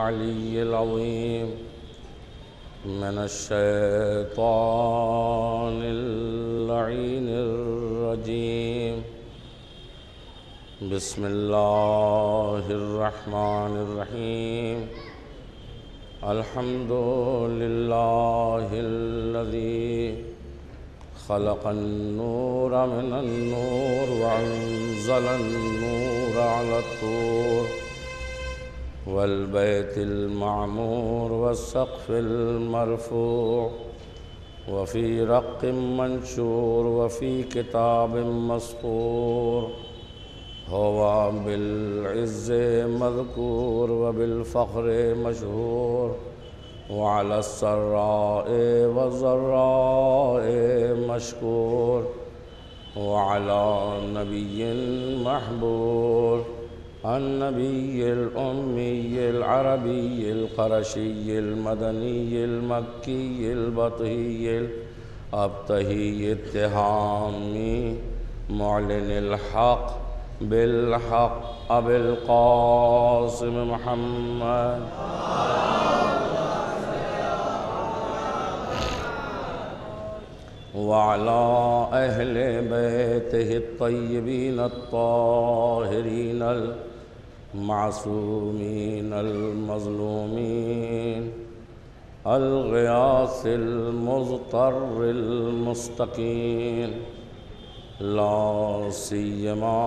العلي العظيم من الشيطان اللعين الرجيم. بسم الله الرحمن الرحيم. الحمد لله الذي خلق النور من النور وأنزل النور على الطور والبيت المعمور والسقف المرفوع وفي رق منشور وفي كتاب مسطور. هو بالعز مذكور وبالفخر مشهور وعلى السراء والضراء مشكور وعلى نبي محبور النبي الأمي العربي القرشي المدني المكي البطهي الأبطهي التهامي معلن الحق بالحق أبي القاسم محمد وعلى أهل بيته الطيبين الطاهرين المعصومين المظلومين الغياث المضطر المستقيم لا سيما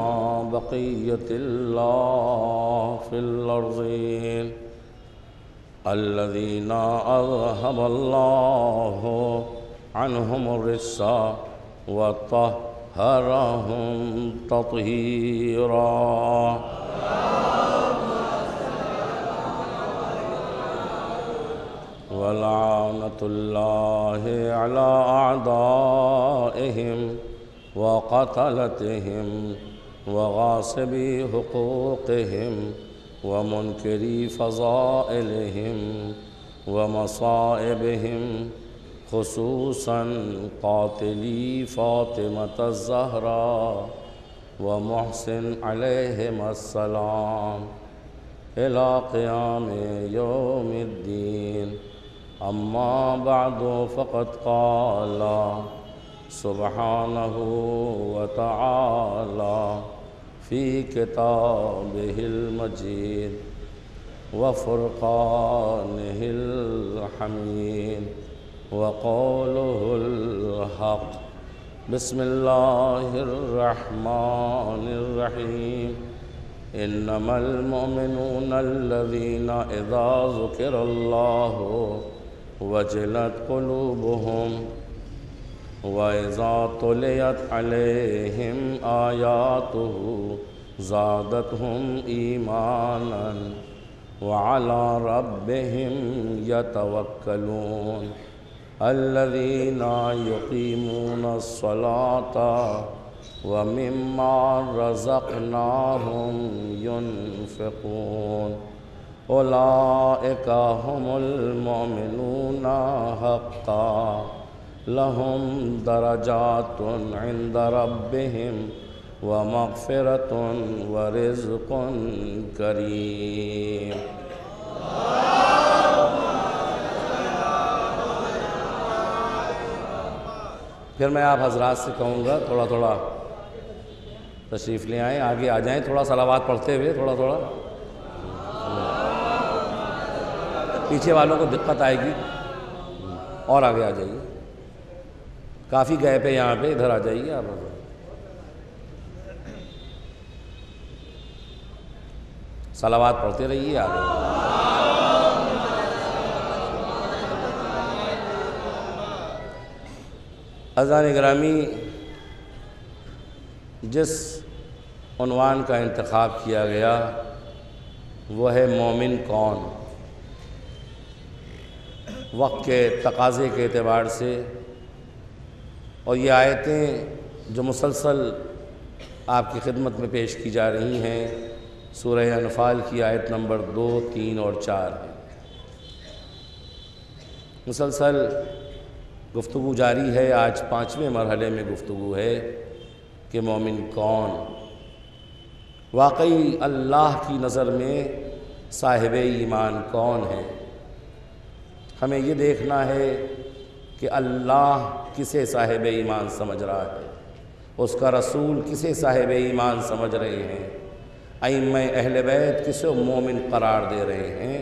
بقية الله في الأرضين الذين أذهب الله عنهم الرجس وطهرهم تطهيرا. ولعنة الله على أعدائهم وقتلتهم وغاصبي حقوقهم ومنكري فضائلهم ومصائبهم خصوصا قاتلي فاطمة الزهراء ومحسن عليهم السلام إلى قيام يوم الدين. أما بعد فقد قال سبحانه وتعالى في كتابه المجيد وفرقانه الحميد وقوله الحق. بسم الله الرحمن الرحيم. إنما المؤمنون الذين إذا ذكر الله وجلت قلوبهم وإذا تليت عليهم آياته زادتهم إيمانا وعلى ربهم يتوكلون. الذين يقيمون الصلاة ومما رزقناهم ينفقون. أولئك هم المؤمنون حقا لهم درجات عند ربهم ومغفرة ورزق کریم. پھر میں آپ حضرات سے کہوں گا تھوڑا تھوڑا تشریف لے آئیں، آگے آ جائیں، تھوڑا صلوات پڑھتے ہوئے تھوڑا تھوڑا. پیچھے والوں کو دقت آئے گی، اور آگے آ جائیے. کافی گیپ ہے یہاں پہ، ادھر آ جائیے آپ. صلوات پڑھتے رہیے آگے. عزیزان گرامی، جس عنوان کا انتخاب کیا گیا وہ ہے مومن کون. وقت کے تقاضے کے اعتبار سے اور یہ آیتیں جو مسلسل آپ کی خدمت میں پیش کی جا رہی ہیں سورہ انفال کی آیت نمبر 2، 3 اور 4 ہے. مسلسل گفتگو جاری ہے. آج 5ویں مرحلے میں گفتگو ہے کہ مومن کون. واقعی اللہ کی نظر میں صاحب ایمان کون ہے؟ ہمیں یہ دیکھنا ہے کہ اللہ کسے صاحب ایمان سمجھ رہا ہے، اس کا رسول کسے صاحب ایمان سمجھ رہے ہیں، ائمہ اہل بیت کسے مومن قرار دے رہے ہیں۔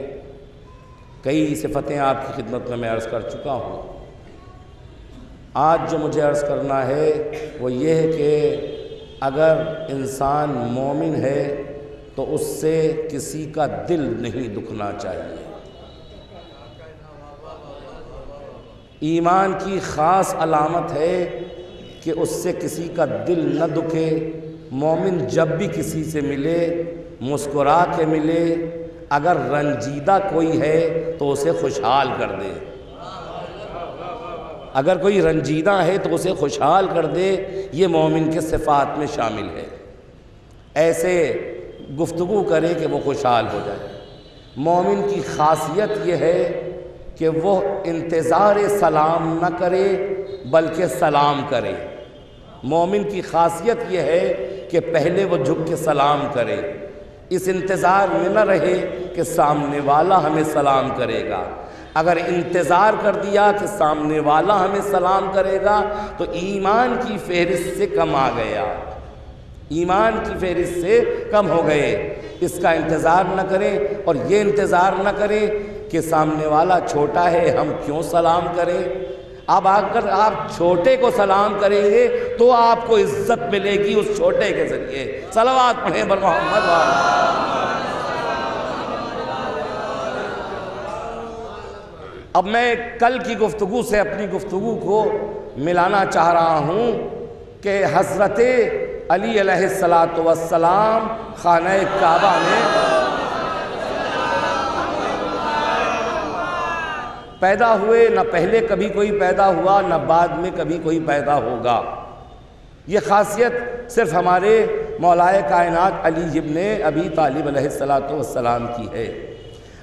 کئی صفتیں آپ کی خدمت میں عرض کر چکا ہوں۔ آج جو مجھے عرض کرنا ہے وہ یہ ہے کہ اگر انسان مومن ہے تو اس سے کسی کا دل نہیں دکھنا چاہیے۔ ایمان کی خاص علامت ہے کہ اس سے کسی کا دل نہ دکھے۔ مومن جب بھی کسی سے ملے مسکرا کے ملے، اگر رنجیدہ کوئی ہے تو اسے خوشحال کر دے، اگر کوئی رنجیدہ ہے تو اسے خوشحال کر دے، یہ مومن کے صفات میں شامل ہے۔ ایسے گفتگو کرے کہ وہ خوشحال ہو جائے۔ مومن کی خاصیت یہ ہے کہ وہ انتظار سلام نہ کرے بلکہ سلام کرے۔ مومن کی خاصیت یہ ہے کہ پہلے وہ جھک کے سلام کرے، اس انتظار میں نہ رہے کہ سامنے والا ہمیں سلام کرے گا۔ اگر انتظار کر دیا کہ سامنے والا ہمیں سلام کرے گا تو ایمان کی فہرست سے کم آ گیا، ایمان کی فہرست سے کم ہو گئے۔ اس کا انتظار نہ کریں، اور یہ انتظار نہ کریں کہ سامنے والا چھوٹا ہے ہم کیوں سلام کریں۔ اب اگر آپ چھوٹے کو سلام کریں گے تو آپ کو عزت ملے گی اس چھوٹے کے ذریعے۔ صلوات پڑھیں بر محمد اب میں کل کی گفتگو سے اپنی گفتگو کو ملانا چاہ رہا ہوں کہ حضرت علی علیہ السلام خانہ کعبہ میں پیدا ہوئے، نہ پہلے کبھی کوئی پیدا ہوا نہ بعد میں کبھی کوئی پیدا ہوگا۔ یہ خاصیت صرف ہمارے مولائے کائنات علی ابن ابی طالب علیہ السلام کی ہے۔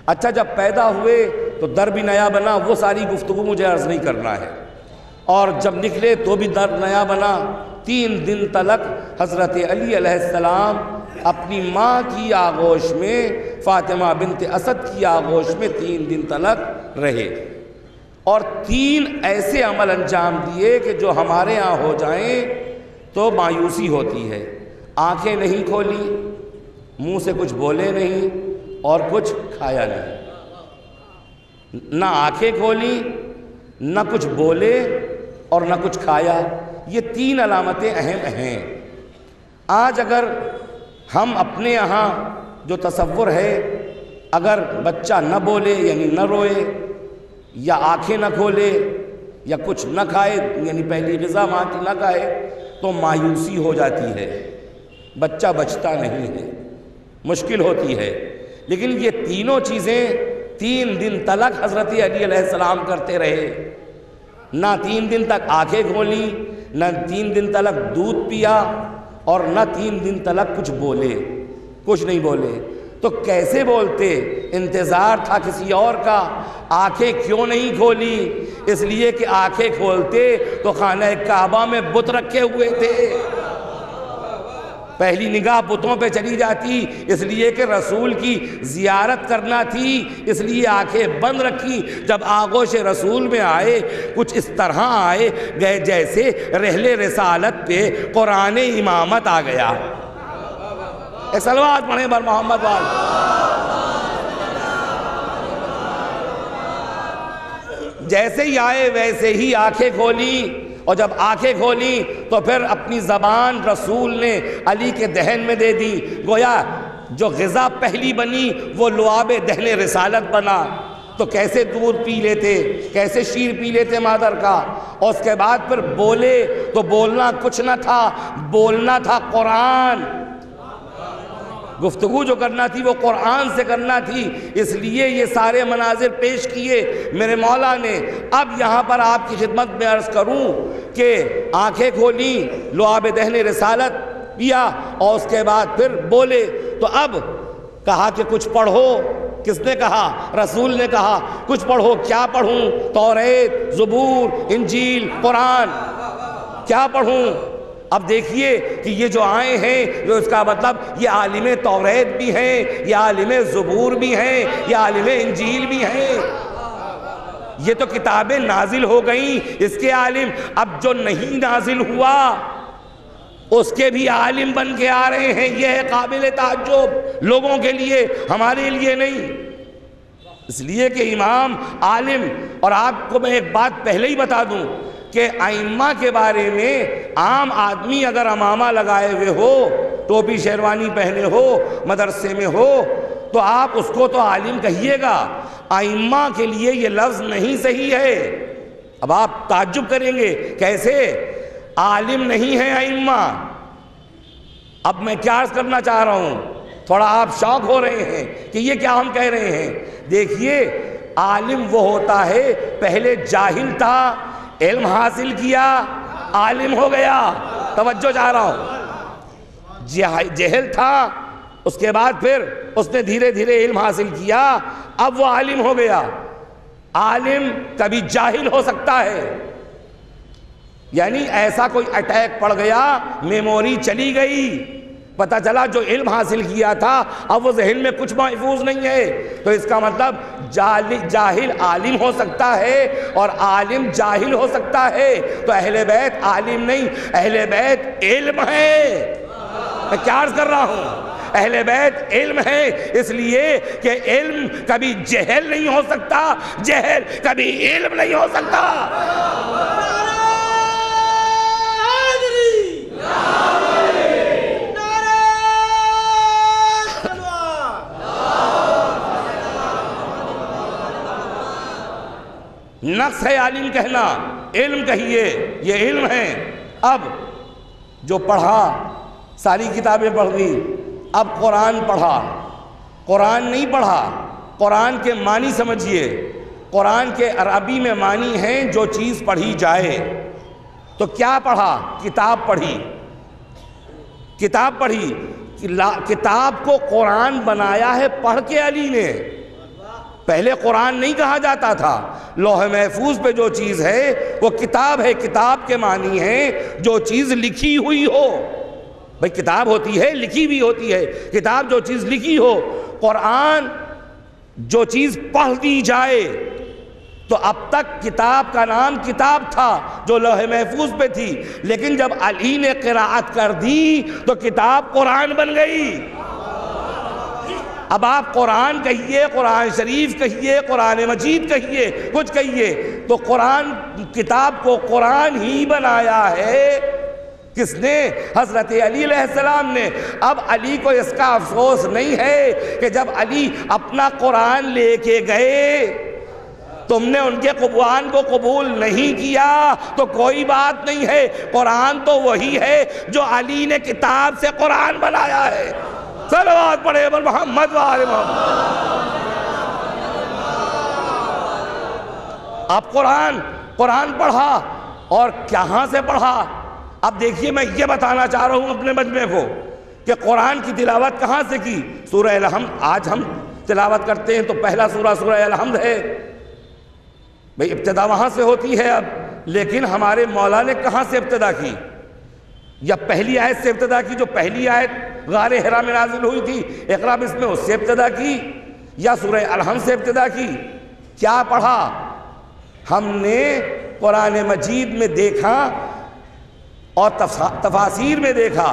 اچھا، جب پیدا ہوئے تو در بھی نیا بنا، وہ ساری گفتگو مجھے عرض نہیں کرنا ہے، اور جب نکلے تو بھی در نیا بنا۔ 3 دن تلک حضرت علی علیہ السلام اپنی ماں کی آغوش میں، فاطمہ بنت اسد کی آغوش میں 3 دن تلک رہے، اور 3 ایسے عمل انجام دیے کہ جو ہمارے ہاں ہو جائیں تو مایوسی ہوتی ہے۔ آنکھیں نہیں کھولی، منہ سے کچھ بولے نہیں اور کچھ کھایا نہیں۔ نہ آنکھیں کھولی، نہ کچھ بولے اور نہ کچھ کھایا۔ یہ 3 علامتیں اہم ہیں۔ آج اگر ہم اپنے یہاں جو تصور ہے، اگر بچہ نہ بولے یعنی نہ روئے، یا آنکھیں نہ کھولے، یا کچھ نہ کھائے یعنی پہلی غذا ماں کی نہ کھائے، تو مایوسی ہو جاتی ہے، بچہ بچتا نہیں ہے، مشکل ہوتی ہے۔ لیکن یہ تینوں چیزیں 3 دن تلک حضرت علی علیہ السلام کرتے رہے۔ نہ 3 دن تک آنکھیں کھولی، نہ 3 دن تلک دودھ پیا، اور نہ 3 دن تلک کچھ بولے، کچھ نہیں بولے۔ تو کیسے بولتے؟ انتظار تھا کسی اور کا۔ آنکھیں کیوں نہیں کھولی؟ اس لیے کہ آنکھیں کھولتے تو خانہ کعبہ میں بت رکھے ہوئے تھے، پہلی نگاہ بتوں پہ چلی جاتی، اس لیے کہ رسول کی زیارت کرنا تھی، اس لیے آنکھیں بند رکھی۔ جب آغوش رسول میں آئے، کچھ اس طرح آئے گئے جیسے رحلِ رسالت پہ قرآن امامت آ گیا۔ ایک صلوات پڑھیں بر محمد جیسے ہی آئے ویسے ہی آنکھیں کھولی، اور جب آنکھیں کھولی تو پھر اپنی زبان رسول نے علی کے دہن میں دے دی۔ گویا جو غذا پہلی بنی وہ لعاب دہن رسالت بنا۔ تو کیسے دودھ پی لیتے، کیسے شیر پی لیتے مادر کا، اور اس کے بعد پھر بولے تو بولنا کچھ نہ تھا، بولنا تھا قرآن۔ گفتگو جو کرنا تھی وہ قرآن سے کرنا تھی، اس لیے یہ سارے مناظر پیش کیے میرے مولا نے۔ اب یہاں پر آپ کی خدمت میں عرض کروں کہ آنکھیں کھولی، لعاب دہن رسالت پیا، اور اس کے بعد پھر بولے۔ تو اب کہا کہ کچھ پڑھو۔ کس نے کہا؟ رسول نے کہا کچھ پڑھو۔ کیا پڑھوں؟ توریت، زبور، انجیل، قرآن، کیا پڑھوں؟ اب دیکھیے کہ یہ جو آئے ہیں جو اس کا مطلب یہ عالم توریت بھی ہیں، یہ عالم زبور بھی ہیں، یہ عالم انجیل بھی ہیں، یہ تو کتابیں نازل ہو گئیں اس کے عالم، اب جو نہیں نازل ہوا اس کے بھی عالم بن کے آ رہے ہیں، یہ ہے قابل تعجب لوگوں کے لیے، ہمارے لیے نہیں۔ اس لیے کہ امام عالم، اور آپ کو میں ایک بات پہلے ہی بتا دوں کہ ائمہ کے بارے میں عام آدمی اگر امامہ لگائے ہوئے ہو، ٹوپی شیروانی پہنے ہو، مدرسے میں ہو، تو آپ اس کو تو عالم کہیے گا، ائمہ کے لیے یہ لفظ نہیں صحیح ہے۔ اب آپ تعجب کریں گے کیسے عالم نہیں ہے ائمہ؟ اب میں کیا عرض کرنا چاہ رہا ہوں، تھوڑا آپ شوق ہو رہے ہیں کہ یہ کیا ہم کہہ رہے ہیں۔ دیکھیے عالم وہ ہوتا ہے پہلے جاہل تھا، علم حاصل کیا، عالم ہو گیا، توجہ چاہ رہا ہوں، جہل تھا، اس کے بعد پھر اس نے دھیرے دھیرے علم حاصل کیا، اب وہ عالم ہو گیا۔ عالم کبھی جاہل ہو سکتا ہے، یعنی ایسا کوئی اٹیک پڑ گیا، میموری چلی گئی، پتہ چلا جو علم حاصل کیا تھا اب وہ ذہن میں کچھ محفوظ نہیں ہے، تو اس کا مطلب جاہل عالم ہو سکتا ہے اور عالم جاہل ہو سکتا ہے۔ تو اہل بیت عالم نہیں، اہل بیت علم ہے۔ میں کیا عرض کر رہا ہوں؟ اہل بیت علم ہے، اس لیے کہ علم کبھی جہل نہیں ہو سکتا، جہل کبھی علم نہیں ہو سکتا۔ نقص ہے عالم کہنا، علم کہیے، یہ علم ہے۔ اب جو پڑھا، ساری کتابیں پڑھ لی، اب قرآن پڑھا، قرآن نہیں پڑھا، قرآن کے معنی سمجھیے۔ قرآن کے عربی میں معنی ہیں جو چیز پڑھی جائے، تو کیا پڑھا؟ کتاب پڑھی، کتاب پڑھی، کتاب کو قرآن بنایا ہے پڑھ کے علی نے۔ پہلے قرآن نہیں کہا جاتا تھا، لوح محفوظ پہ جو چیز ہے وہ کتاب ہے۔ کتاب کے معنی ہے جو چیز لکھی ہوئی ہو، بھئی کتاب ہوتی ہے لکھی بھی ہوتی ہے، کتاب جو چیز لکھی ہو۔ قرآن جو چیز پڑھ دی جائے، تو اب تک کتاب کا نام کتاب تھا جو لوح محفوظ پہ تھی، لیکن جب علی نے قرأت کر دی تو کتاب قرآن بن گئی۔ اب آپ قرآن کہیے، قرآن شریف کہیے، قرآن مجید کہیے، کچھ کہیے، تو قرآن کتاب کو قرآن ہی بنایا ہے۔ کس نے؟ حضرت علی علیہ السلام نے۔ اب علی کو اس کا افسوس نہیں ہے کہ جب علی اپنا قرآن لے کے گئے تم نے ان کے قرآن کو قبول نہیں کیا، تو کوئی بات نہیں ہے، قرآن تو وہی ہے جو علی نے کتاب سے قرآن بنایا ہے۔ صلوات پڑھے بر محمد و آل محمد۔ اب قرآن پڑھا، اور کہاں سے پڑھا؟ اب دیکھیے میں یہ بتانا چاہ رہا ہوں اپنے مجمع کو کہ قرآن کی تلاوت کہاں سے کی؟ سورہ الحمد آج ہم تلاوت کرتے ہیں تو پہلا سورہ الحمد ہے، بھئی ابتدا وہاں سے ہوتی ہے۔ اب لیکن ہمارے مولا نے کہاں سے ابتدا کی؟ یا پہلی آیت سے ابتدا کی، جو پہلی آیت غار حرا میں نازل ہوئی تھی، اقرا بسم اس سے ابتدا کی، یا سورہ الحمد سے ابتدا کی؟ کیا پڑھا؟ ہم نے قرآن مجید میں دیکھا اور تفاسیر میں دیکھا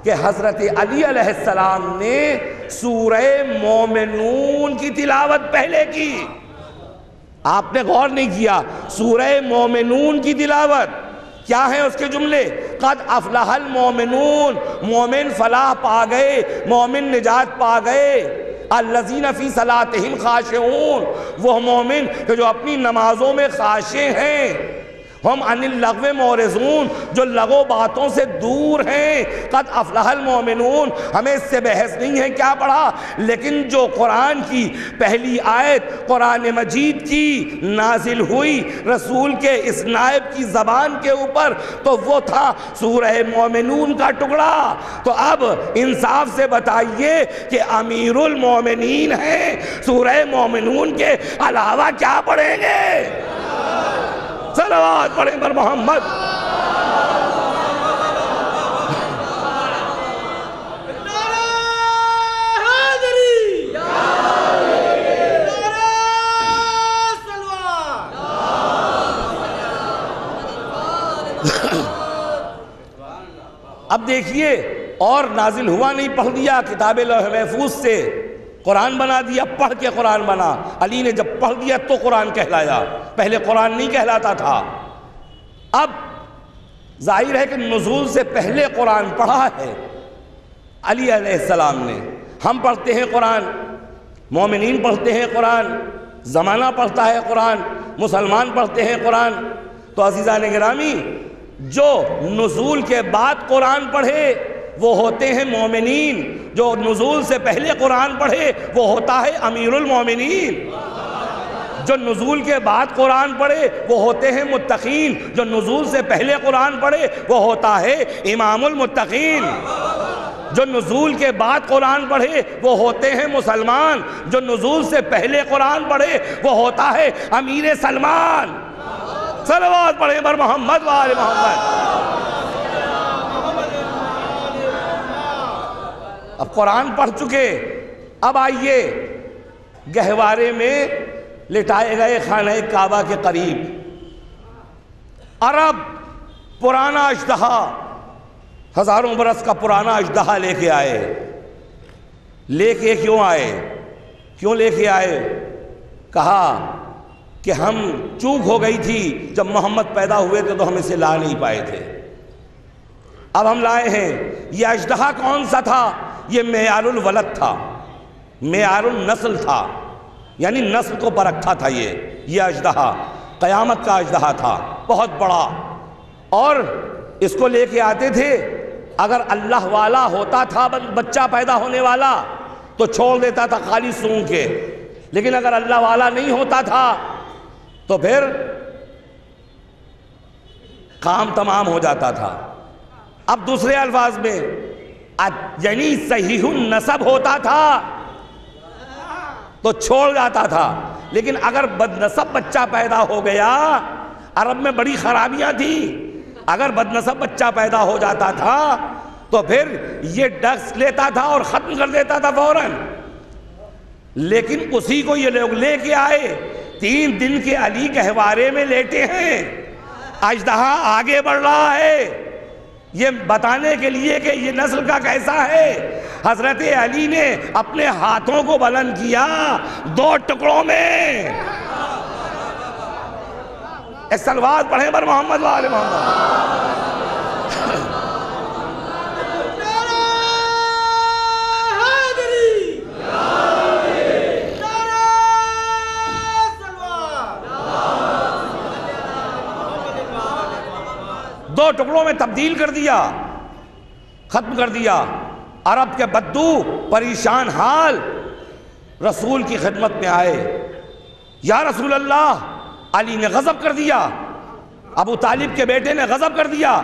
کہ حضرت علی علیہ السلام نے سورہ مومنون کی تلاوت پہلے کی۔ آپ نے غور نہیں کیا، سورہ مومنون کی تلاوت کیا ہیں اس کے جملے؟ قد افلح المومنون، مومن فلاح پا گئے، مومن نجات پا گئے۔ الذین فی صلاتہم خاشعون، وہ مومن کہ جو اپنی نمازوں میں خاشع ہیں۔ ہم عن اللغو معرضون، جو لغو باتوں سے دور ہیں۔ قد افلح المومنون، ہمیں اس سے بحث نہیں ہے کیا پڑھا، لیکن جو قرآن کی پہلی آیت قرآن مجید کی نازل ہوئی رسول کے اس نائب کی زبان کے اوپر، تو وہ تھا سورہ مومنون کا ٹکڑا۔ تو اب انصاف سے بتائیے کہ امیر المومنین ہیں، سورہ مومنون کے علاوہ کیا پڑھیں گے؟ صلوات پڑھیں پر محمد۔ اب دیکھیے، اور نازل ہوا نہیں، پڑھ دیا کتاب لوح محفوظ سے قرآن بنا دیا، پڑھ کے قرآن بنا۔ علی نے جب پڑھ دیا تو قرآن کہلایا، پہلے قرآن نہیں کہلاتا تھا۔ اب ظاہر ہے کہ نزول سے پہلے قرآن پڑھا ہے علی علیہ السلام نے۔ ہم پڑھتے ہیں قرآن، مومنین پڑھتے ہیں قرآن، زمانہ پڑھتا ہے قرآن، مسلمان پڑھتے ہیں قرآن۔ تو عزیزان گرامی، جو نزول کے بعد قرآن پڑھے وہ ہوتے ہیں مومنین، جو نزول سے پہلے قرآن پڑھے وہ ہوتا ہے امیر المومنین، جو نزول کے بعد قرآن پڑھے وہ ہوتے ہیں متقین، جو نزول سے پہلے قرآن پڑھے وہ ہوتا ہے امام المتقین، جو نزول کے بعد قرآن پڑھے وہ ہوتے ہیں مسلمان، جو نزول سے پہلے قرآن پڑھے وہ ہوتا ہے امیر سلمان۔ صلوات پڑھیں بر محمد و آل محمد۔ اب قرآن پڑھ چکے، اب آئیے گہوارے میں لٹائے گئے خانہ کعبہ کے قریب، عرب پرانا اژدہا، ہزاروں برس کا پرانا اژدہا لے کے آئے۔ لے کے کیوں آئے؟ کیوں لے کے آئے؟ کہا کہ ہم چوک ہو گئی تھی، جب محمد پیدا ہوئے تھے تو ہم اسے لا نہیں پائے تھے، اب ہم لائے ہیں۔ یہ اژدہا کون سا تھا؟ یہ معیار الولد تھا، معیار النسل تھا، یعنی نسل کو پرکھا تھا۔ یہ اژدہا قیامت کا اژدہا تھا، بہت بڑا، اور اس کو لے کے آتے تھے۔ اگر اللہ والا ہوتا تھا بچہ پیدا ہونے والا تو چھوڑ دیتا تھا خالی سونگ کے، لیکن اگر اللہ والا نہیں ہوتا تھا تو پھر کام تمام ہو جاتا تھا۔ اب دوسرے الفاظ میں یعنی صحیح النسب ہوتا تھا تو چھوڑ جاتا تھا، لیکن اگر بد نسب بچہ پیدا ہو گیا، عرب میں بڑی خرابیاں تھیں، اگر بد نسب بچہ پیدا ہو جاتا تھا تو پھر یہ ڈس لیتا تھا اور ختم کر دیتا تھا فوراً۔ لیکن اسی کو یہ لوگ لے کے آئے، 3 دن کے علی گہوارے میں لیٹے ہیں، اژدہا آگے بڑھ رہا ہے، یہ بتانے کے لیے کہ یہ نسل کا کیسا ہے۔ حضرت علی نے اپنے ہاتھوں کو بلند کیا 2 ٹکڑوں میں۔ ایک صلوات پڑھیں بر محمد و آل محمد۔ دو ٹکڑوں میں تبدیل کر دیا، ختم کر دیا۔ عرب کے بدو پریشان حال رسول کی خدمت میں آئے، یا رسول اللہ، علی نے غضب کر دیا، ابو طالب کے بیٹے نے غضب کر دیا،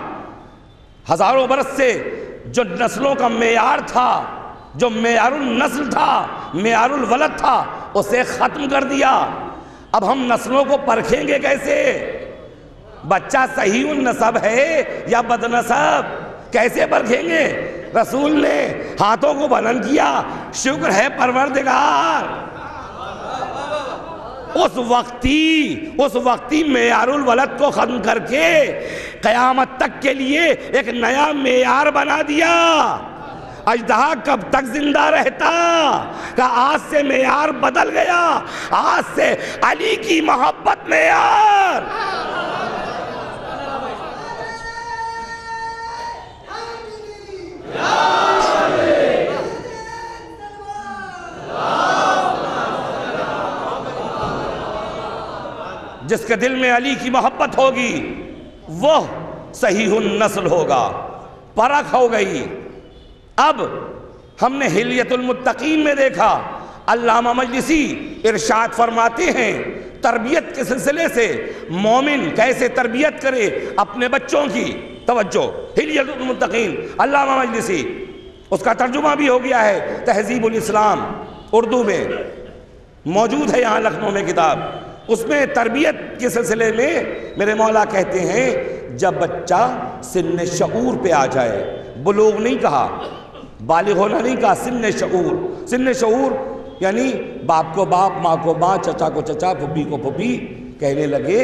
ہزاروں برس سے جو نسلوں کا معیار تھا، جو معیار النسل تھا، معیار الولد تھا، اسے ختم کر دیا۔ اب ہم نسلوں کو پرکھیں گے کیسے؟ بچہ صحیح النسب ہے یا بد نسب، کیسے پرکھیں گے؟ رسول نے ہاتھوں کو بلند کیا، شکر ہے پروردگار، اس وقتی معیار الولد کو ختم کر کے قیامت تک کے لیے ایک نیا معیار بنا دیا۔ اژدہا کب تک زندہ رہتا کہ آج سے معیار بدل گیا، آج سے علی کی محبت معیار۔ جس کے دل میں علی کی محبت ہوگی وہ صحیح النسل ہوگا، پرکھ ہو گئی۔ اب ہم نے حلیت المتقین میں دیکھا، علامہ مجلسی ارشاد فرماتے ہیں تربیت کے سلسلے سے مومن کیسے تربیت کرے اپنے بچوں کی۔ توجہ، حلیت المتقین علامہ مجلسی، اس کا ترجمہ بھی ہو گیا ہے تہذیب الاسلام، اردو میں موجود ہے یہاں لکھنؤ میں کتاب۔ اس میں تربیت کے سلسلے میں میرے مولا کہتے ہیں جب بچہ سن شعور پہ آ جائے، بلوغ نہیں کہا، بالغ ہونا نہیں کہا، سن شعور یعنی باپ کو باپ، ماں کو ماں، چچا کو چچا، پھپھی کو پھپھی کہنے لگے،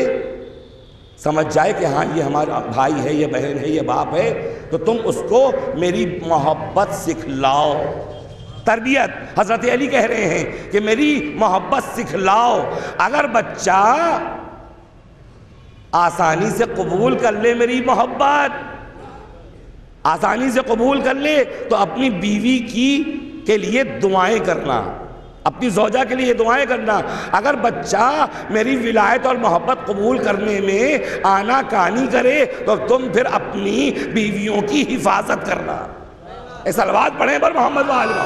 سمجھ جائے کہ ہاں یہ ہمارا بھائی ہے، یہ بہن ہے، یہ باپ ہے، تو تم اس کو میری محبت سکھلاؤ۔ تربیت حضرت علی کہہ رہے ہیں کہ میری محبت سکھلاؤ۔ اگر بچہ آسانی سے قبول کر لے میری محبت، آسانی سے قبول کر لے، تو اپنی بیوی کے لیے دعائیں کرنا، اپنی زوجہ کے لیے دعائیں کرنا۔ اگر بچہ میری ولایت اور محبت قبول کرنے میں آنا کانی کرے تو تم پھر اپنی بیویوں کی حفاظت کرنا۔ اے صلوات پڑھیں پر محمد وآلہ۔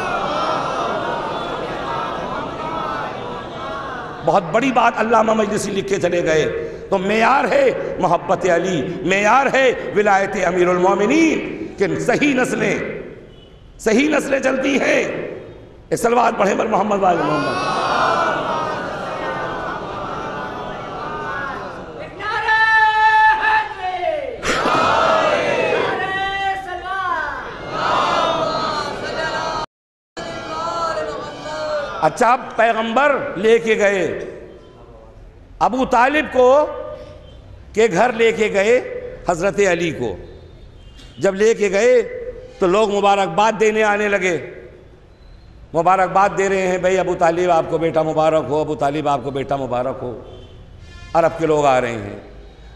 بہت بڑی بات علامہ مجلسی لکھ کے چلے گئے۔ تو معیار ہے محبت علی، معیار ہے ولایت امیر المومنین، کہ صحیح نسلیں چلتی ہیں۔ اے صلوات پڑھیں پر محمد وآل محمد۔ اچھا، پیغمبر لے کے گئے ابو طالب کو کے گھر، لے کے گئے حضرت علی کو۔ جب لے کے گئے تو لوگ مبارکباد دینے آنے لگے، مبارکباد دے رہے ہیں، بھئی ابو طالب آپ کو بیٹا مبارک ہو، ابو طالب آپ کو بیٹا مبارک ہو۔ عرب کے لوگ آ رہے ہیں۔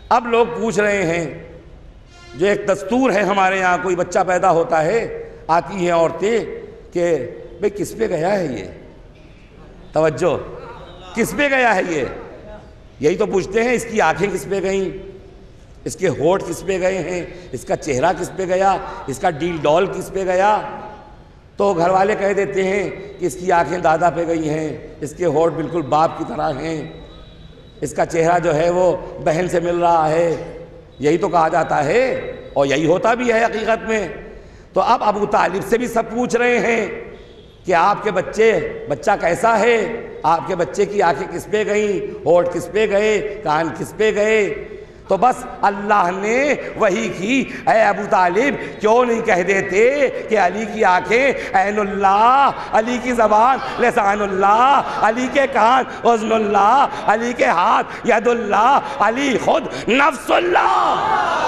اب لوگ پوچھ رہے ہیں، جو ایک دستور ہے ہمارے یہاں، کوئی بچہ پیدا ہوتا ہے، آتی ہیں عورتیں کہ بھئی کس پہ گیا ہے یہ؟ توجہ، کس پہ گیا ہے یہ؟ یہی تو پوچھتے ہیں، اس کی آنکھیں کس پہ گئیں، اس کے ہونٹ کس پہ گئے ہیں، اس کا چہرہ کس پہ گیا، اس کا ڈیل ڈول کس پہ گیا؟ تو گھر والے کہہ دیتے ہیں کہ اس کی آنکھیں دادا پہ گئی ہیں، اس کے ہونٹ بالکل باپ کی طرح ہیں، اس کا چہرہ جو ہے وہ بہن سے مل رہا ہے۔ یہی تو کہا جاتا ہے، اور یہی ہوتا بھی ہے حقیقت میں۔ تو اب ابو طالب سے بھی سب پوچھ رہے ہیں کہ آپ کے بچہ کیسا ہے، آپ کے بچے کی آنکھیں کس پہ گئیں، ہونٹ کس پہ گئے، کان کس پہ گئے؟ تو بس اللہ نے وحی کی، اے ابو طالب کیوں نہیں کہہ دیتے کہ علی کی آنکھیں عین اللہ، علی کی زبان لسان اللہ، علی کے کان اذن اللہ، علی کے ہاتھ ید اللہ، علی خود نفس اللہ۔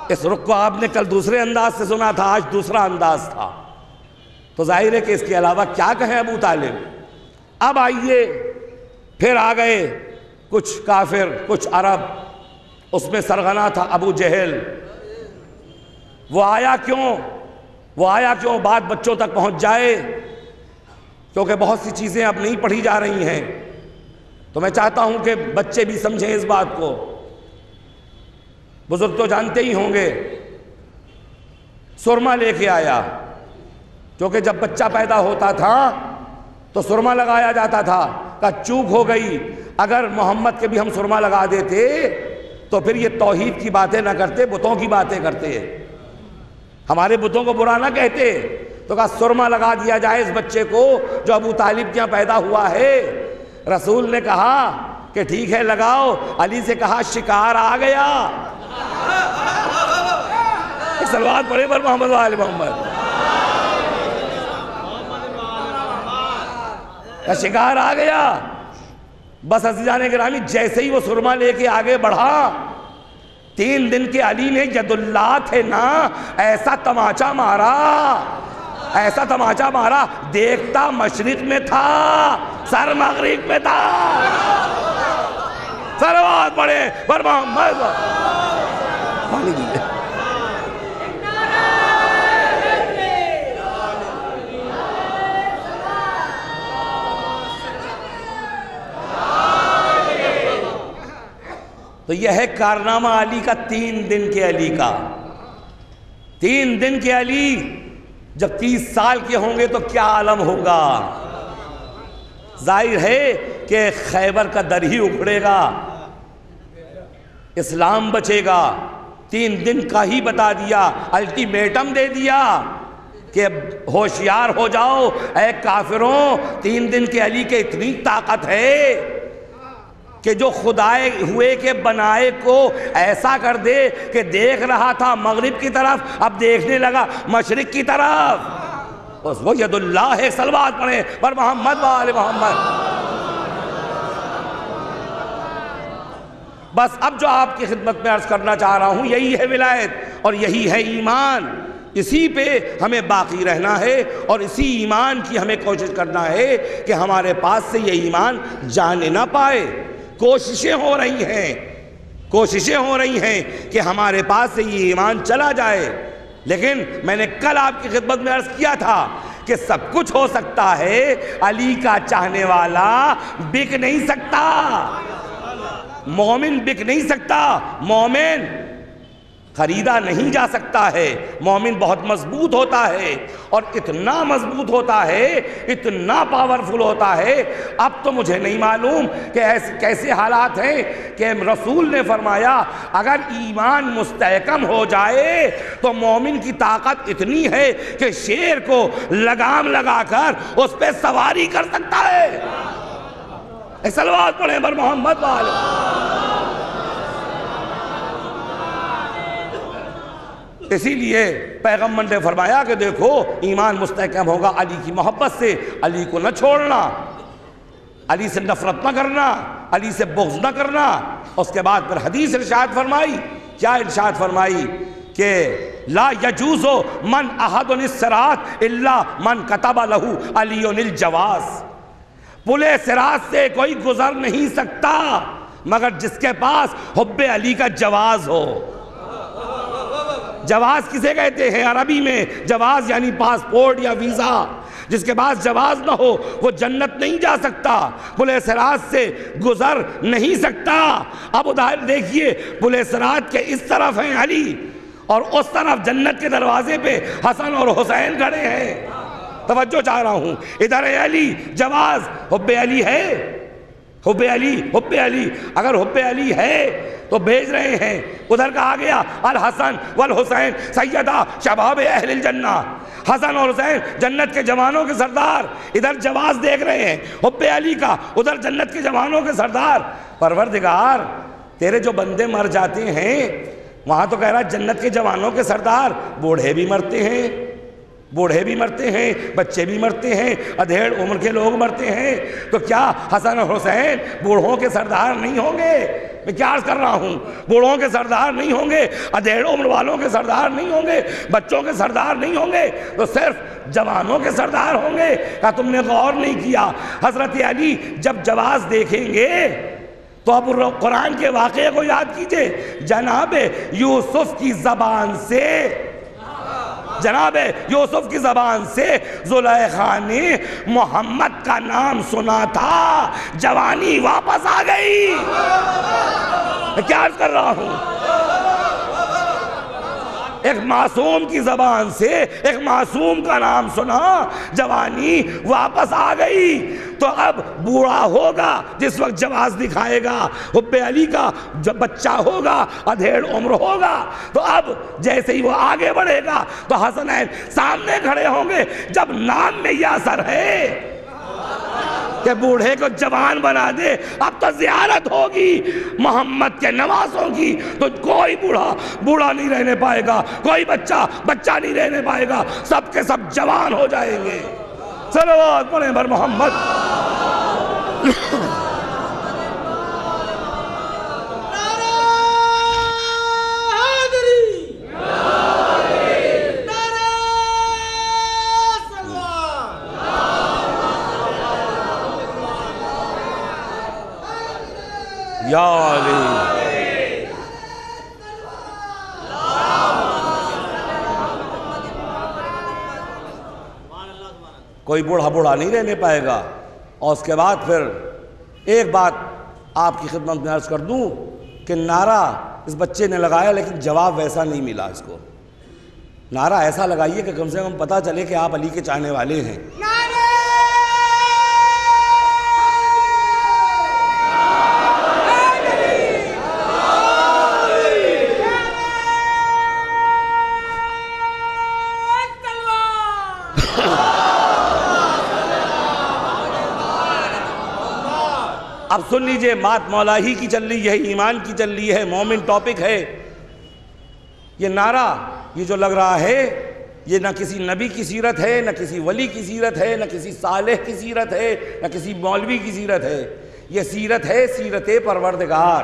اس رخ کو آپ نے کل دوسرے انداز سے سنا تھا، آج دوسرا انداز تھا، تو ظاہر ہے کہ اس کے علاوہ کیا کہیں ابو طالب۔ اب آئیے پھر آ گئے کچھ کافر، کچھ عرب، اس میں سرغنہ تھا ابو جہل۔ وہ آیا کیوں؟ بات بچوں تک پہنچ جائے، کیونکہ بہت سی چیزیں اب نہیں پڑھی جا رہی ہیں، تو میں چاہتا ہوں کہ بچے بھی سمجھیں اس بات کو۔ بزرگ تو جانتے ہی ہوں گے، سرما لے کے آیا، کیونکہ جب بچہ پیدا ہوتا تھا تو سرما لگایا جاتا تھا۔ کہ چوک ہو گئی، اگر محمد کے بھی ہم سرما لگا دیتے تو پھر یہ توحید کی باتیں نہ کرتے، بتوں کی باتیں کرتے، ہمارے بتوں کو برا نہ کہتے۔ تو کہا سرما لگا دیا جائے اس بچے کو جو ابو طالب کے یہاں پیدا ہوا ہے۔ رسول نے کہا کہ ٹھیک ہے لگاؤ۔ علی سے کہا شکار آ گیا۔ صلوات پڑھے پر محمد وآل محمد۔ شکار آ گیا۔ بس عزیزان گرامی، جیسے ہی وہ سرما لے کے آگے بڑھا، 3 دن کے علی نے ید اللہ تھے نا، ایسا تماچا مارا، دیکھتا مشرق میں تھا، سر مغرب میں تھا۔ صلوات پڑھے پر محمد۔ پانی دیجئے۔ تو یہ ہے کارنامہ علی کا، 3 دن کے علی کا۔ 3 دن کے علی جب 30 سال کے ہوں گے تو کیا عالم ہوگا؟ ظاہر ہے کہ خیبر کا در ہی اکھڑے گا، اسلام بچے گا۔ 3 دن کا ہی بتا دیا، الٹیمیٹم دے دیا کہ ہوشیار ہو جاؤ اے کافروں، 3 دن کے علی کے اتنی طاقت ہے کہ جو خدائے ہوئے کے بنائے کو ایسا کر دے کہ دیکھ رہا تھا مغرب کی طرف، اب دیکھنے لگا مشرق کی طرف۔ وہ ید اللہ ہے، صلوات پڑھیں پر محمد و آل محمد۔ بس اب جو آپ کی خدمت میں عرض کرنا چاہ رہا ہوں، یہی ہے ولایت اور یہی ہے ایمان، اسی پہ ہمیں باقی رہنا ہے اور اسی ایمان کی ہمیں کوشش کرنا ہے کہ ہمارے پاس سے یہ ایمان جانے نہ پائے۔ کوششیں ہو رہی ہیں کہ ہمارے پاس سے یہ ایمان چلا جائے، لیکن میں نے کل آپ کی خدمت میں عرض کیا تھا کہ سب کچھ ہو سکتا ہے، علی کا چاہنے والا بک نہیں سکتا، مومن بک نہیں سکتا، مومن خریدا نہیں جا سکتا ہے، مومن بہت مضبوط ہوتا ہے اور اتنا مضبوط ہوتا ہے، اتنا پاورفل ہوتا ہے۔ اب تو مجھے نہیں معلوم کہ کیسے حالات ہیں کہ رسول نے فرمایا اگر ایمان مستحکم ہو جائے تو مومن کی طاقت اتنی ہے کہ شیر کو لگام لگا کر اس پہ سواری کر سکتا ہے۔ صلوات پڑھیں پر محمد والے۔ اسی لیے پیغمبر نے فرمایا کہ دیکھو ایمان مستحکم ہوگا علی کی محبت سے، علی کو نہ چھوڑنا، علی سے نفرت نہ کرنا، علی سے بغض نہ کرنا۔ اس کے بعد پھر حدیث ارشاد فرمائی، کیا ارشاد فرمائی کہ لا یجوز من احد الصراط الا من کتب لہ علی الجواز، پلے صراط سے کوئی گزر نہیں سکتا مگر جس کے پاس حب علی کا جواز ہو۔ جواز کسے کہتے ہیں عربی میں؟ جواز یعنی پاسپورٹ یا ویزا۔ جس کے پاس جواز نہ ہو وہ جنت نہیں جا سکتا، پلے صراط سے گزر نہیں سکتا۔ اب ادھر دیکھیے، پلے صراط کے اس طرف ہیں علی اور اس طرف جنت کے دروازے پہ حسن اور حسین کھڑے ہیں۔ توجہ چاہ رہا ہوں، ادھر ہے علی، جواز، حب علی ہے، حب علی، حب علی، اگر حب علی ہے تو بھیج رہے ہیں۔ ادھر کہا گیا الحسن والحسین سیدہ شباب اہل الجنہ، حسن اور حسین جنت کے جوانوں کے سردار۔ ادھر جواز دیکھ رہے ہیں حب علی کا، ادھر جنت کے جوانوں کے سردار۔ پروردگار تیرے جو بندے مر جاتے ہیں، وہاں تو کہہ رہا جنت کے جوانوں کے سردار، بوڑھے بھی مرتے ہیں، بوڑھے بھی مرتے ہیں، بچے بھی مرتے ہیں، ادھیڑ عمر کے لوگ مرتے ہیں، تو کیا حسن اور حسین بوڑھوں کے سردار نہیں ہوں گے؟ میں کیا عرض کر رہا ہوں، بوڑھوں کے سردار نہیں ہوں گے، ادھیڑ عمر والوں کے سردار نہیں ہوں گے، بچوں کے سردار نہیں ہوں گے، تو صرف جوانوں کے سردار ہوں گے؟ کیا تم نے غور نہیں کیا؟ حضرت علی جب جواز دیکھیں گے تو اب قرآن کے واقعے کو یاد کیجئے، جناب یوسف کی زبان سے، جناب یوسف کی زبان سے زلیخا نے محمد کا نام سنا تھا، جوانی واپس آ گئی۔ میں کیا عرض کر رہا ہوں؟ ایک معصوم کی زبان سے ایک معصوم کا نام سنا، جوانی واپس آ گئی۔ تو اب بوڑھا ہوگا جس وقت جواز دکھائے گا، حب علی کا جب بچہ ہوگا، ادھیڑ عمر ہوگا، تو اب جیسے ہی وہ آگے بڑھے گا تو حسنین سامنے کھڑے ہوں گے۔ جب نام میں یہ اثر ہے کہ بوڑھے کو جوان بنا دے، اب تو زیارت ہوگی محمد کے نواسوں کی، تو کوئی بوڑھا نہیں رہنے پائے گا، کوئی بچہ نہیں رہنے پائے گا، سب کے سب جوان ہو جائیں گے۔ صلوات پڑھیں بر محمد۔ یا علی، کوئی بوڑھا نہیں رہنے پائے گا۔ اور اس کے بعد پھر ایک بات آپ کی خدمت میں عرض کر دوں کہ نعرہ اس بچے نے لگایا لیکن جواب ویسا نہیں ملا اس کو۔ نعرہ ایسا لگائیے کہ کم سے کم پتہ چلے کہ آپ علی کے چاہنے والے ہیں۔ اب سن لیجئے، بات مولا ہی کی چل رہی ہے، ایمان کی چل رہی ہے، مومن ٹاپک ہے۔ یہ نعرہ یہ جو لگ رہا ہے یہ نہ کسی نبی کی سیرت ہے، نہ کسی ولی کی سیرت ہے، نہ کسی صالح کی سیرت ہے، نہ کسی مولوی کی سیرت ہے، یہ سیرت ہے سیرت پروردگار،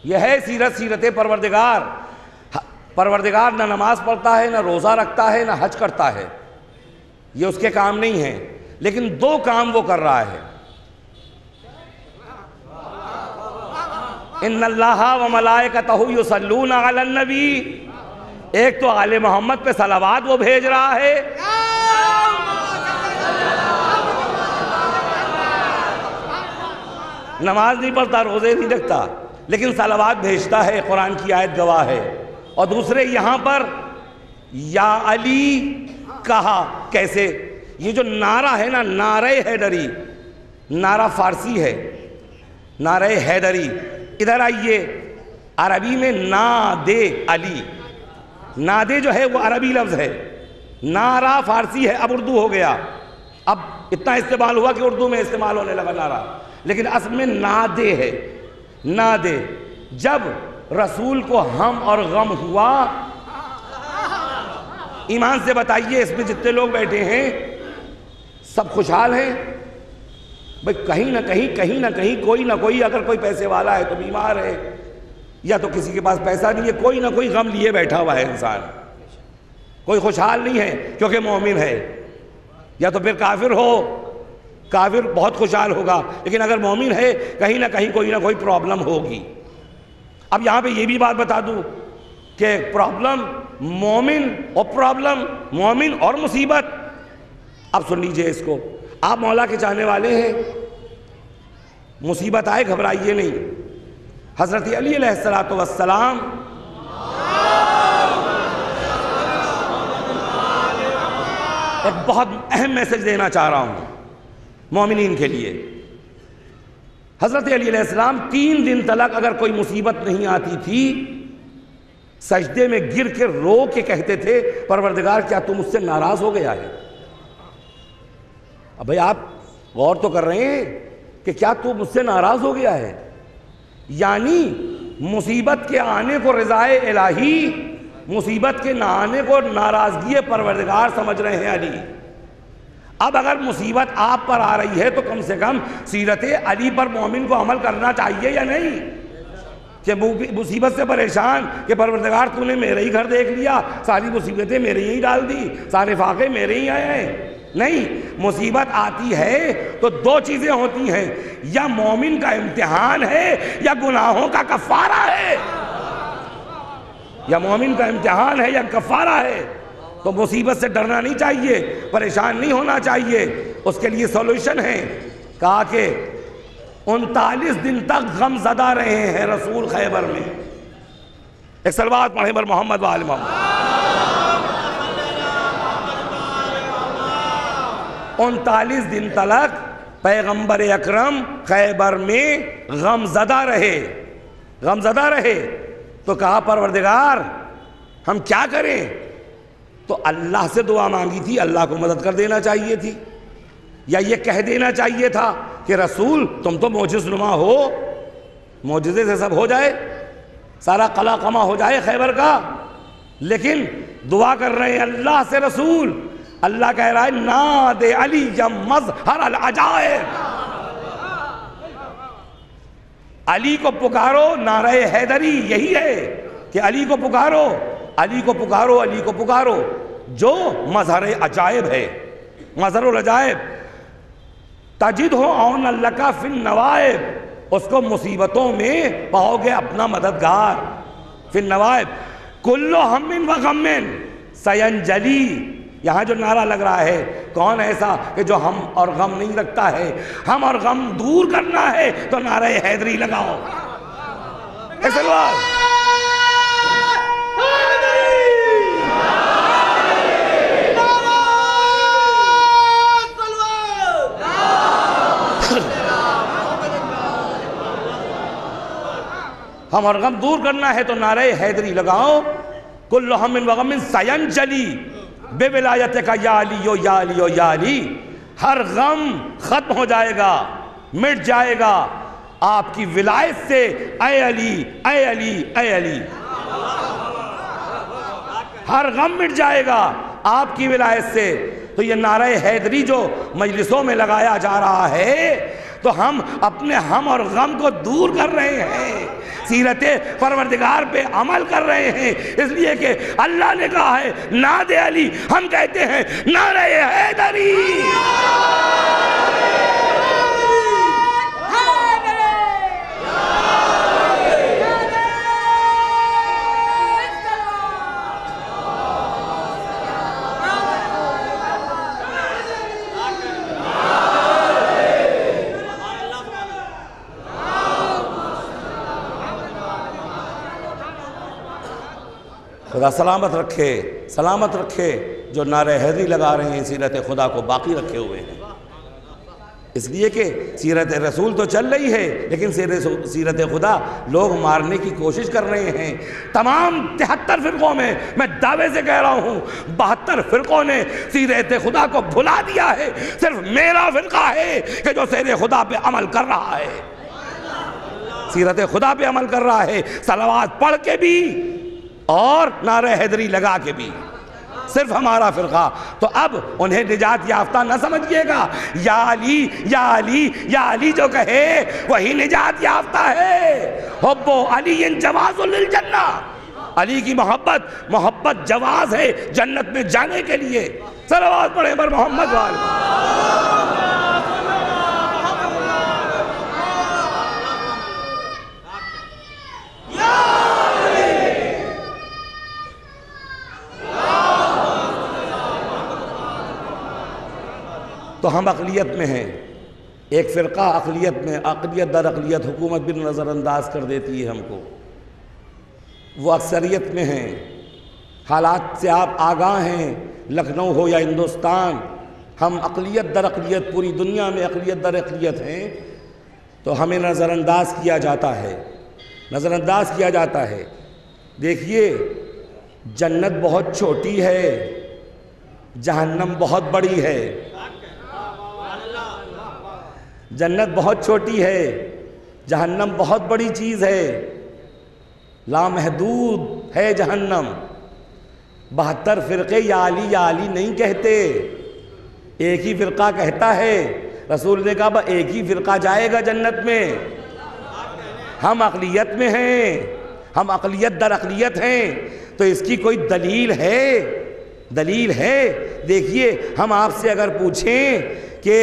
یہ ہے سیرت پروردگار۔ پروردگار نہ نماز پڑھتا ہے، نہ روزہ رکھتا ہے، نہ حج کرتا ہے، یہ اس کے کام نہیں ہیں، لیکن دو کام وہ کر رہا ہے۔ ان اللہ و ملائکتہ یصلون علی النبی، ایک تو آل محمد پہ صلوات وہ بھیج رہا ہے، نماز نہیں پڑھتا، روزے نہیں رکھتا، لیکن صلوات بھیجتا ہے، قرآن کی آیت گواہ ہے۔ اور دوسرے یہاں پر یا علی کہا، کیسے؟ یہ جو نعرہ ہے نا، نعرہ حیدری، نعرہ فارسی ہے، نعرہ حیدری، ادھر آئیے، عربی میں نادے علی، نادے جو ہے وہ عربی لفظ ہے، نعرہ فارسی ہے، اب اردو ہو گیا، اب اتنا استعمال ہوا کہ اردو میں استعمال ہونے لگا نعرہ، لیکن اصل میں نادے ہے، نادے۔ جب رسول کو ہم اور غم ہوا، ایمان سے بتائیے اس میں جتنے لوگ بیٹھے ہیں سب خوشحال ہیں؟ بھئی کہیں نہ کہیں کوئی نہ کوئی، اگر کوئی پیسے والا ہے تو بیمار ہے، یا تو کسی کے پاس پیسہ نہیں ہے، کوئی نہ کوئی غم لیے بیٹھا ہوا ہے انسان، کوئی خوشحال نہیں ہے کیونکہ مومن ہے، یا تو پھر کافر ہو، کافر بہت خوشحال ہوگا، لیکن اگر مومن ہے کہیں نہ کہیں کوئی نہ کوئی پرابلم ہوگی۔ اب یہاں پہ یہ بھی بات بتا دوں کہ پرابلم مومن اور مصیبت، اب سن لیجئے اس کو، آپ مولا کے چاہنے والے ہیں، مصیبت آئے گھبرائیے نہیں۔ حضرت علی علیہ السلام ایک بہت اہم میسج دینا چاہ رہا ہوں مومنین کے لیے۔ حضرت علی علیہ السلام 3 دن تلک اگر کوئی مصیبت نہیں آتی تھی، سجدے میں گر کے رو کے کہتے تھے، پروردگار کیا تم مجھ سے ناراض ہو گیا ہے؟ اب بھئی آپ غور تو کر رہے ہیں کہ کیا تو مجھ سے ناراض ہو گیا ہے؟ یعنی مصیبت کے آنے کو رضائے الہی، مصیبت کے نہ آنے کو ناراضگی پروردگار سمجھ رہے ہیں علی۔ اب اگر مصیبت آپ پر آ رہی ہے تو کم سے کم سیرت علی پر مومن کو عمل کرنا چاہیے یا نہیں؟ کہ مصیبت سے پریشان کہ پروردگار تو نے میرے ہی گھر دیکھ لیا، ساری مصیبتیں میرے ہی ڈال دی، سارے فاقے میرے ہی آئے ہیں۔ نہیں، مصیبت آتی ہے تو 2 چیزیں ہوتی ہیں، یا مومن کا امتحان ہے یا گناہوں کا کفارہ ہے، یا مومن کا امتحان ہے یا کفارہ ہے۔ تو مصیبت سے ڈرنا نہیں چاہیے، پریشان نہیں ہونا چاہیے، اس کے لیے سولوشن ہے۔ کہا کہ 39 دن تک غم زدہ رہے ہیں رسول خیبر میں۔ ایک صلوات پڑھیں بر محمد و آل محمد۔ 39 دن تلک پیغمبر اکرم خیبر میں غم زدہ رہے، تو کہا پروردگار ہم کیا کریں؟ تو اللہ سے دعا مانگی تھی، اللہ کو مدد کر دینا چاہیے تھی، یا یہ کہہ دینا چاہیے تھا کہ رسول تم تو معجز نما ہو، معجزے سے سب ہو جائے، سارا قلع قمع ہو جائے خیبر کا، لیکن دعا کر رہے ہیں اللہ سے رسول، اللہ کہہ رہا ہے نادے علی مظہر العجائب، علی کو پکارو، نعرہ حیدری یہی ہے کہ علی کو پکارو، علی کو پکارو، علی کو پکارو، جو مظہر عجائب ہے، مظہر العجائب۔ تجدہ عون لک فی النوائب، اس کو مصیبتوں میں پاؤ گے اپنا مددگار، فی النوائب کل ہم و غم سینجلی۔ یہاں جو نعرہ لگ رہا ہے، کون ایسا کہ جو ہم اور غم نہیں رکھتا ہے؟ ہم اور غم دور کرنا ہے تو نعرہ حیدری لگاؤ۔ ہم اور غم دور کرنا ہے تو نعرہ حیدری لگاؤ۔ کل ہم و غم سینجلی بے ولایتک یا علی یا علی یا علی، ہر غم ختم ہو جائے گا، مٹ جائے گا آپ کی ولایت سے، اے علی اے علی اے علی۔ ہر غم مٹ جائے گا آپ کی ولایت سے۔ تو یہ نعرہ حیدری جو مجلسوں میں لگایا جا رہا ہے تو ہم اپنے ہم اور غم کو دور کر رہے ہیں، سیرت پروردگار پہ عمل کر رہے ہیں، اس لیے کہ اللہ نے کہا ہے نعت علی، ہم کہتے ہیں نعرہ حیدری۔ خدا سلامت رکھے جو نعرہ حیدری لگا رہے ہیں، سیرت خدا کو باقی رکھے ہوئے ہیں، اس لیے کہ سیرت رسول تو چل رہی ہے لیکن سیرت خدا لوگ مارنے کی کوشش کر رہے ہیں۔ تمام 73 فرقوں میں میں دعوے سے کہہ رہا ہوں 72 فرقوں نے سیرت خدا کو بھلا دیا ہے، صرف میرا فرقہ ہے کہ جو سیرت خدا پہ عمل کر رہا ہے، سیرت خدا پہ عمل کر رہا ہے، صلوات پڑھ کے بھی اور نعرہ حیدری لگا کے بھی، صرف ہمارا فرقہ۔ تو اب انہیں نجات یافتہ نہ سمجھئے گا، یا علی یا علی یا علی جو کہے وہی نجات یافتہ ہے۔ حب علی جواز للجنہ، علی کی محبت جواز ہے جنت میں جانے کے لیے۔ صلوات پڑھیں پر محمد والے۔ تو ہم اقلیت میں ہیں، ایک فرقہ اقلیت میں، اقلیت در اقلیت حکومت بھی نظر انداز کر دیتی ہے ہم کو، وہ اکثریت میں ہیں، حالات سے آپ آگاہ ہیں، لکھنؤ ہو یا ہندوستان، ہم اقلیت در اقلیت پوری دنیا میں اقلیت در اقلیت ہیں، تو ہمیں نظر انداز کیا جاتا ہے۔ دیکھیے جنت بہت چھوٹی ہے، جہنم بہت بڑی ہے۔ جنت بہت چھوٹی ہے، جہنم بہت بڑی چیز ہے، لامحدود ہے جہنم۔ 72 فرقے یا علی نہیں کہتے، ایک ہی فرقہ کہتا ہے۔ رسول نے کہا ایک ہی فرقہ جائے گا جنت میں۔ ہم اقلیت میں ہیں، ہم اقلیت در اقلیت ہیں، تو اس کی کوئی دلیل ہے؟ دیکھیے ہم آپ سے اگر پوچھیں کہ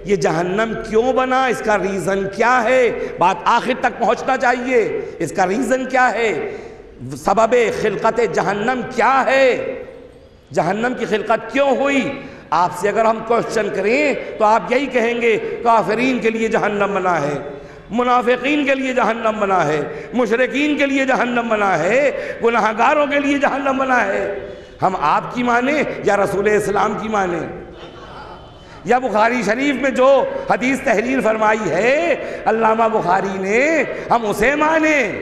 یہ جہنم کیوں بنا، اس کا ریزن کیا ہے، بات آخر تک پہنچنا چاہیے، اس کا ریزن کیا ہے، سبب خلقت جہنم کیا ہے، جہنم کی خلقت کیوں ہوئی؟ آپ سے اگر ہم کوشچن کریں تو آپ یہی کہیں گے کافرین کے لیے جہنم بنا ہے، منافقین کے لیے جہنم بنا ہے، مشرکین کے لیے جہنم بنا ہے، گناہگاروں کے لیے جہنم بنا ہے۔ ہم آپ کی مانیں یا رسول اسلام کی مانیں؟ یا بخاری شریف میں جو حدیث تحریر فرمائی ہے علامہ بخاری نے، ہم اسے مانیں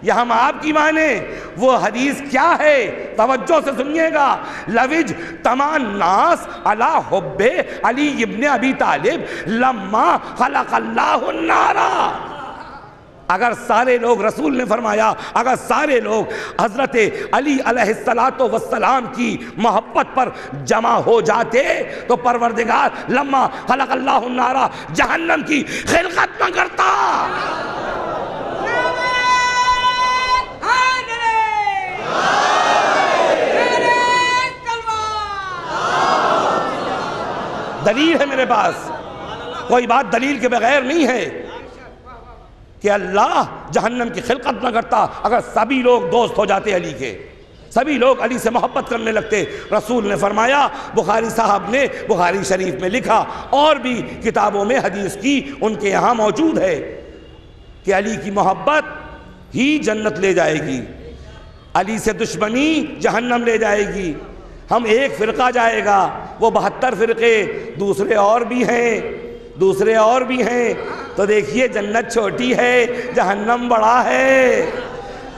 یا ہم آپ کی مانیں؟ وہ حدیث کیا ہے؟ توجہ سے سنیے گا۔ لوج تمان ناس علی حب علی ابن ابی طالب لما خلق اللہ النار۔ اگر سارے لوگ، رسول نے فرمایا، اگر سارے لوگ حضرت علی علیہ السلام کی محبت پر جمع ہو جاتے تو پروردگار لما خلق اللہ النار جہنم کی خلقت نہ کرتا۔ دلیل ہے میرے پاس، کوئی بات دلیل کے بغیر نہیں ہے کہ اللہ جہنم کی خلقت نہ کرتا۔ اگر سبھی لوگ دوست ہو جاتے علی کے، سبھی لوگ علی سے محبت کرنے لگتے، رسول نے فرمایا، بخاری صاحب نے بخاری شریف میں لکھا، اور بھی کتابوں میں حدیث کی ان کے یہاں موجود ہے کہ علی کی محبت ہی جنت لے جائے گی، علی سے دشمنی جہنم لے جائے گی۔ ہم ایک فرقہ جائے گا، وہ 72 فرقے دوسرے اور بھی ہیں۔ تو دیکھیے جنت چھوٹی ہے، جہنم بڑا ہے،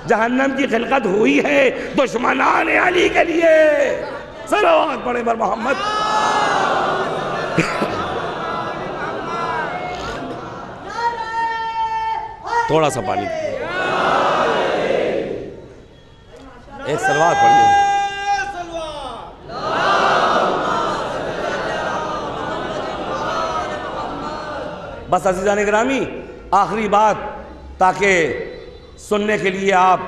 جہنم کی خلقت ہوئی ہے دشمنان علی کے لیے۔ صلوات پڑھیں پر محمد۔ تھوڑا سا پانی، ایک صلوات پڑھیے۔ بس عزیزان گرامی آخری بات، تاکہ سننے کے لیے آپ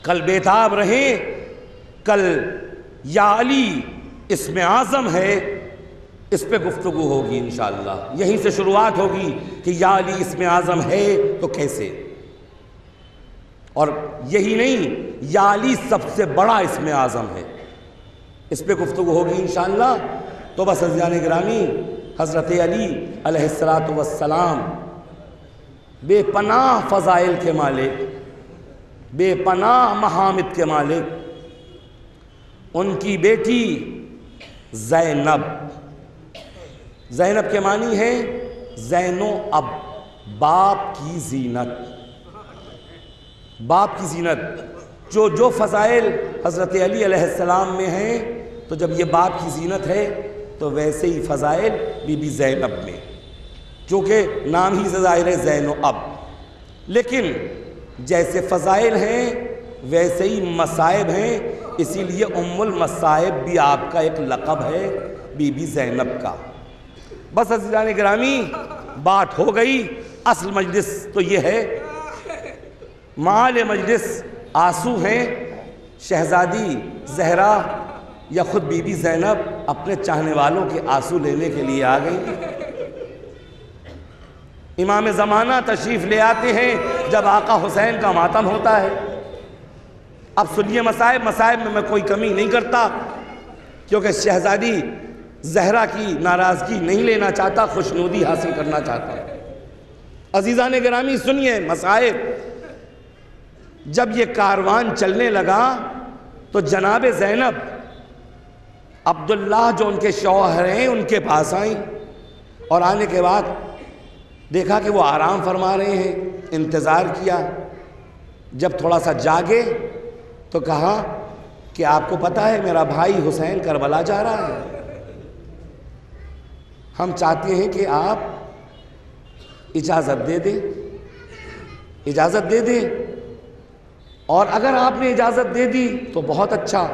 کل بیتاب رہیں، کل یا علی اسم اعظم ہے، اس پہ گفتگو ہوگی انشاءاللہ، یہیں سے شروعات ہوگی کہ یا علی اسم اعظم ہے تو کیسے، اور یہی نہیں یا علی سب سے بڑا اسم اعظم ہے، اس پہ گفتگو ہوگی انشاءاللہ۔ تو بس عزیزان گرامی حضرت علی علیہ السلام بے پناہ فضائل کے مالک، بے پناہ محامد کے مالک، ان کی بیٹی زینب، زینب کے معنی ہے زین و اب، باپ کی زینت، باپ کی زینت، جو فضائل حضرت علی علیہ السلام میں ہیں، تو جب یہ باپ کی زینت ہے تو ویسے ہی فضائل بی بی زینب میں، چونکہ نام ہی سے ظاہر ہے زین و اب، لیکن جیسے فضائل ہیں ویسے ہی مصائب ہیں، اسی لیے ام المصائب بھی آپ کا ایک لقب ہے بی بی زینب کا۔ بس عزیزان گرامی بات ہو گئی، اصل مجلس تو یہ ہے، معال مجلس آنسو ہیں، شہزادی زہرا یا خود بی بی زینب اپنے چاہنے والوں کے آنسو لینے کے لیے آ گئی۔ امام زمانہ تشریف لے آتے ہیں جب آقا حسین کا ماتم ہوتا ہے۔ اب سنیے مصائب میں میں کوئی کمی نہیں کرتا، کیونکہ شہزادی زہرا کی ناراضگی نہیں لینا چاہتا، خوشنودی حاصل کرنا چاہتا ہے۔ عزیزان گرامی سنیے مصائب، جب یہ کاروان چلنے لگا تو جناب زینب عبداللہ جو ان کے شوہر ہیں ان کے پاس آئیں، اور آنے کے بعد دیکھا کہ وہ آرام فرما رہے ہیں، انتظار کیا، جب تھوڑا سا جاگے تو کہا کہ آپ کو پتہ ہے میرا بھائی حسین کربلا جا رہا ہے، ہم چاہتے ہیں کہ آپ اجازت دے دیں، اجازت دے دیں، اور اگر آپ نے اجازت دے دی تو بہت اچھا،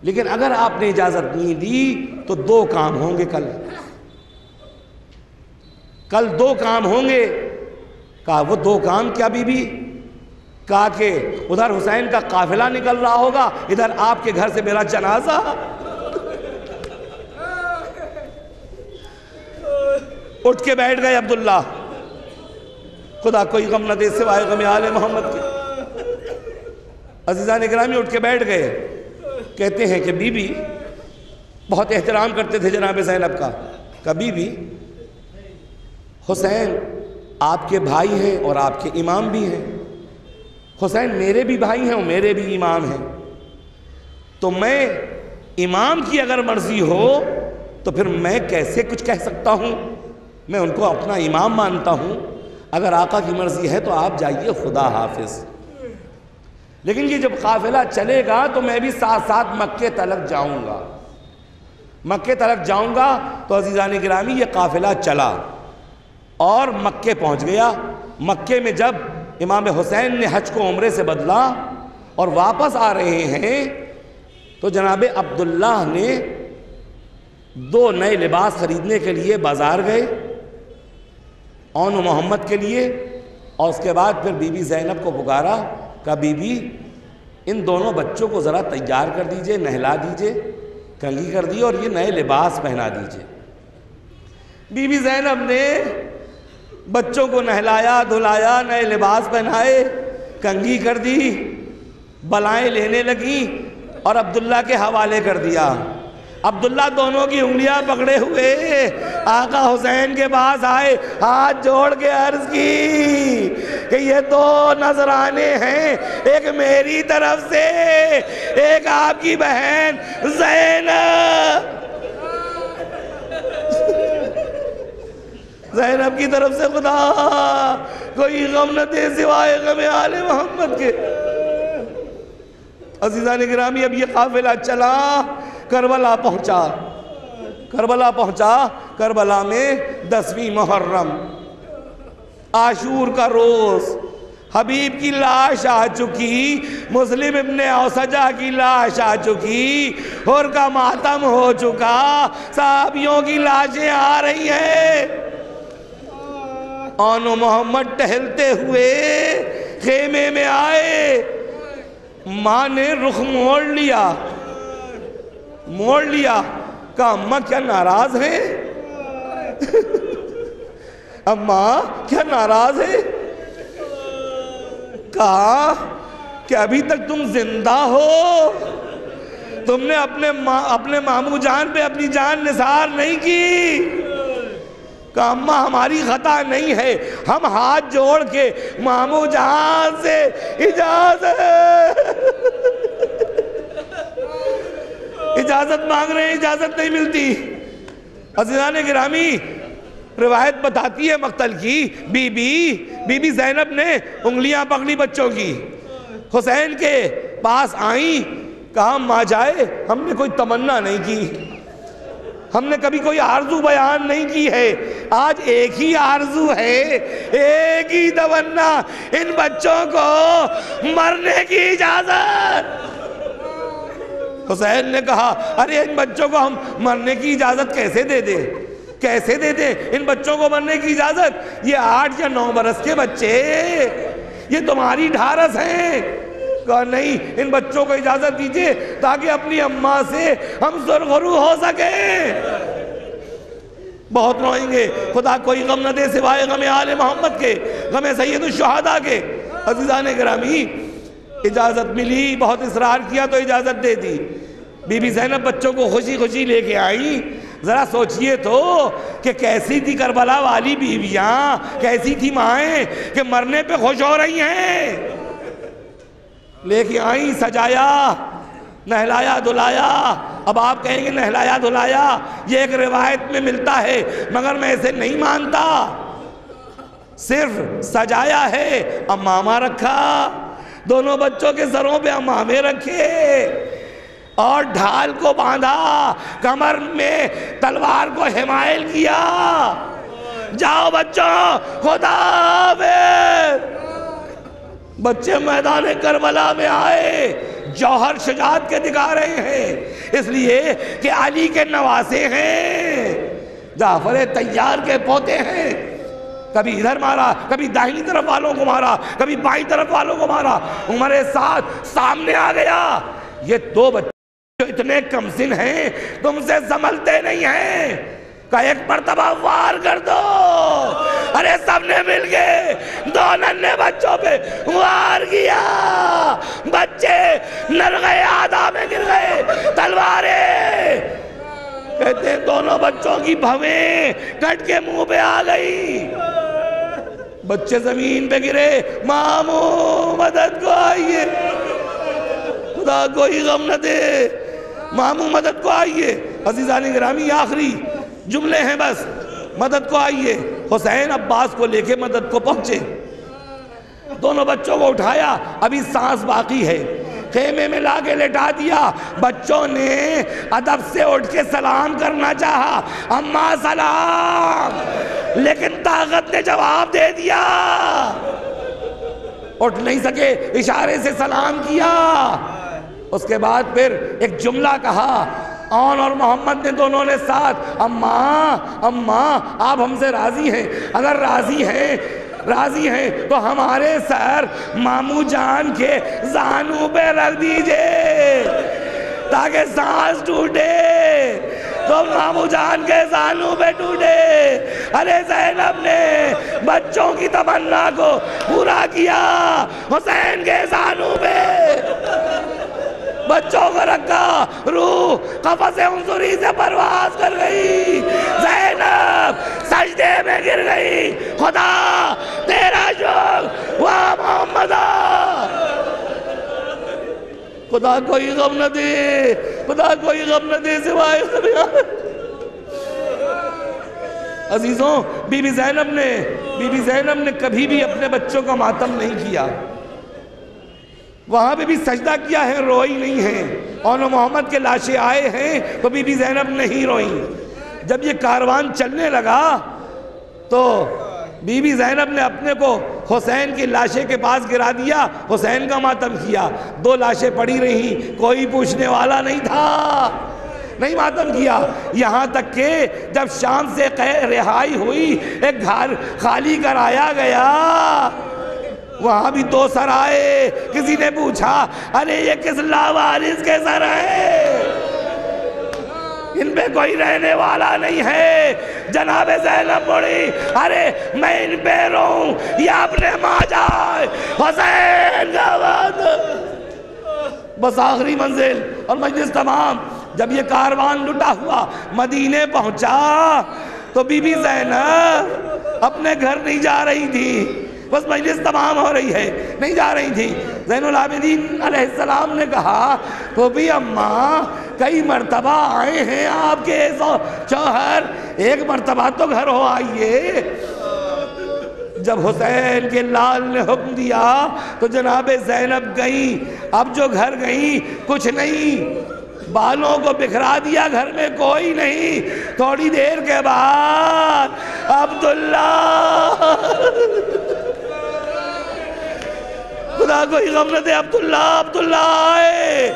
لیکن اگر آپ نے اجازت نہیں دی تو دو کام ہوں گے، کل دو کام ہوں گے۔ کہا وہ دو کام کیا بی بی؟ کہا کہ ادھر حسین کا قافلہ نکل رہا ہوگا، ادھر آپ کے گھر سے میرا جنازہ۔ اٹھ کے بیٹھ گئے عبداللہ، خدا کوئی غم نہ دے سوائے غم آل محمد کے۔ عزیزان گرامی اٹھ کے بیٹھ گئے، کہتے ہیں کہ بی بی بہت احترام کرتے تھے جناب زینب کا، کہ بی بی حسین آپ کے بھائی ہیں اور آپ کے امام بھی ہیں، حسین میرے بھی بھائی ہیں اور میرے بھی امام ہیں، تو میں امام کی اگر مرضی ہو تو پھر میں کیسے کچھ کہہ سکتا ہوں، میں ان کو اپنا امام مانتا ہوں، اگر آقا کی مرضی ہے تو آپ جائیے، خدا حافظ۔ لیکن یہ جب قافلہ چلے گا تو میں بھی ساتھ ساتھ مکے تلک جاؤں گا، مکے تلک جاؤں گا۔ تو عزیزان گرامی یہ قافلہ چلا اور مکے پہنچ گیا۔ مکے میں جب امام حسین نے حج کو عمرے سے بدلا اور واپس آ رہے ہیں تو جناب عبداللہ نے دو نئے لباس خریدنے کے لیے بازار گئے، اون و محمد کے لیے، اور اس کے بعد پھر بی بی زینب کو پکارا کہ بی بی ان دونوں بچوں کو ذرا تیار کر دیجئے، نہلا دیجئے، کنگھی کر دیجئے اور یہ نئے لباس پہنا دیجئے۔ بی بی زینب نے بچوں کو نہلایا، دھلایا، نئے لباس پہنائے، کنگھی کر دی، بلائیں لینے لگی اور عبداللہ کے حوالے کر دیا۔ عبداللہ دونوں کی انگلیاں پکڑے ہوئے آقا حسین کے پاس آئے، ہاتھ جوڑ کے عرض کی کہ یہ دو نذرانے ہیں، ایک میری طرف سے، ایک آپ کی بہن زینب، زینب کی طرف سے، خدا کوئی غم نہ دے سوائے غم آل محمد کے۔ عزیزان گرامی اب یہ قافلہ چلا، کربلا پہنچا، کربلا میں 10ویں محرم، عاشور کا روز، حبیب کی لاش آ چکی، مسلم ابن اوسجہ کی لاش آ چکی، حر کا ماتم ہو چکا، صحابیوں کی لاشیں آ رہی ہیں۔ آن و محمد ٹہلتے ہوئے خیمے میں آئے، ماں نے رخ موڑ لیا، کہا اماں کیا ناراض ہیں؟ اماں کیا ناراض ہیں؟ کہا کہ ابھی تک تم زندہ ہو، تم نے اپنے ماموں جان پہ اپنی جان نثار نہیں کی۔ کہا اماں ہماری خطا نہیں ہے، ہم ہاتھ جوڑ کے ماموں جان سے اجازت مانگ رہے ہیں، اجازت نہیں ملتی۔ عزیزان گرامی، روایت بتاتی ہے مقتل کی، بی بی زینب نے انگلیاں پکڑی بچوں کی، حسین کے پاس آئیں، کہا ماں جائے، ہم نے کوئی تمنا نہیں کی، ہم نے کبھی کوئی آرزو بیان نہیں کی ہے، آج ایک ہی آرزو ہے، ایک ہی تمنا، ان بچوں کو مرنے کی اجازت۔ حسین نے کہا ارے ان بچوں کو ہم مرنے کی اجازت کیسے دے دیں، ان بچوں کو مرنے کی اجازت؟ یہ 8 یا 9 برس کے بچے، یہ تمہاری ڈھارس ہیں۔ کہا نہیں، ان بچوں کو اجازت دیجئے تاکہ اپنی اماں سے ہم سرخرو ہو سکیں۔ بہت روئیں گے، خدا کوئی غم نہ دے سوائے غم آل محمد کے، غم سید الشہداء کے۔ عزیزان گرامی، اجازت ملی، بہت اصرار کیا تو اجازت دے دی۔ بی بی زینب بچوں کو خوشی خوشی لے کے آئیں۔ ذرا سوچئے تو کہ کیسی تھی کربلا والی بیویاں، کیسی تھی مائیں کہ مرنے پہ خوش ہو رہی ہیں۔ لے کے آئیں، سجایا، نہلایا دھلایا۔ اب آپ کہیں گے نہلایا دھلایا یہ ایک روایت میں ملتا ہے، مگر میں اسے نہیں مانتا۔ صرف سجایا ہے، امامہ رکھا، دونوں بچوں کے سروں پہ امامے رکھے اور ڈھال کو باندھا، کمر میں تلوار کو حمائل کیا۔ جاؤ بچوں، خدا حافظ۔ بچے میدان کربلا میں آئے، جوہر شجاعت کے دکھا رہے ہیں، اس لیے کہ علی کے نواسے ہیں، جعفر طیار کے پوتے ہیں۔ کبھی ادھر مارا، کبھی داہنی طرف والوں کو مارا، کبھی بائیں طرف والوں کو مارا۔ عمر سعد سامنے آ گیا، یہ 2 بچے جو اتنے کم سن ہیں تم سے سنبھلتے نہیں ہیں، کہا ایک مرتبہ وار کر دو۔ ارے سب نے مل کے 2 ننھے بچوں پہ وار کیا، بچے نر گئے، آدھا میں گر گئے، تلواریں، کہتے ہیں دونوں بچوں کی بھویں کٹ کے منہ پہ آ گئی، بچے زمین پہ گرے۔ ماموں مدد کو آئیے، خدا کوئی غم نہ دے، ماموں مدد کو آئیے۔ عزیزان گرامی، آخری جملے ہیں بس، مدد کو آئیے۔ حسین عباس کو لے کے مدد کو پہنچے، دونوں بچوں کو اٹھایا، ابھی سانس باقی ہے، خیمے میں لا کے لٹا دیا۔ بچوں نے ادب سے اٹھ کے سلام کرنا چاہا، اماں سلام، لیکن طاقت نے جواب دے دیا، اٹھ نہیں سکے، اشارے سے سلام کیا۔ اس کے بعد پھر ایک جملہ کہا، آن اور محمد نے دونوں نے ساتھ، اماں آپ ہم سے راضی ہیں؟ اگر راضی ہیں تو ہمارے سر ماموں جان کے زانوں پہ رکھ دیجئے تاکہ سانس ٹوٹے، تو ماموں جان کے زانوں پہ ٹوٹے۔ ارے زینب نے بچوں کی تمنا کو پورا کیا، حسین کے زانوں پہ بچوں کو رکھا، روح قفص عنصری سے پرواز کر گئی، زینب سجدے میں گر گئی، خدا تیرا شکر وا محمدہ۔ خدا کوئی غم نہ دے، خدا کوئی غم نہ دے سوائے غم۔ عزیزوں، بی بی زینب نے کبھی بھی اپنے بچوں کا ماتم نہیں کیا، وہاں پہ بھی سجدہ کیا ہے، روئی نہیں ہے۔ اور محمد کے لاشیں آئے ہیں تو بی بی زینب نہیں روئیں۔ جب یہ کاروان چلنے لگا تو بی بی زینب نے اپنے کو حسین کی لاشیں کے پاس گرا دیا، حسین کا ماتم کیا۔ 2 لاشیں پڑی رہیں، کوئی پوچھنے والا نہیں تھا، نہیں ماتم کیا، یہاں تک کہ جب شام سے رہائی ہوئی ایک گھر خالی کرایا گیا، وہاں بھی 2 سر آئے. کسی نے پوچھا ارے یہ کس لاوارث کے سر ہیں، ان پہ کوئی رہنے والا نہیں ہے. جناب زینب بولی ارے میں ان پہ رہوں یا اپنے ماں جائے حسین کا بات. بس آخری منزل اور مجلس تمام. جب یہ کاروان لٹا ہوا مدینے پہنچا تو بی بی زینب اپنے گھر نہیں جا رہی تھی، بس مجلس تمام ہو رہی ہے، نہیں جا رہی تھی. زین العابدین علیہ السلام نے کہا تو بھی اماں کئی مرتبہ آئے ہیں آپ کے شوہر، ایک مرتبہ تو گھر ہو آئیے. جب حسین کے لال نے حکم دیا تو جناب زینب گئیں. اب جو گھر گئیں کچھ نہیں، بالوں کو بکھرا دیا، گھر میں کوئی نہیں. تھوڑی دیر کے بعد عبداللہ، خدا کوئی غم نہ دے، عبداللہ آئے.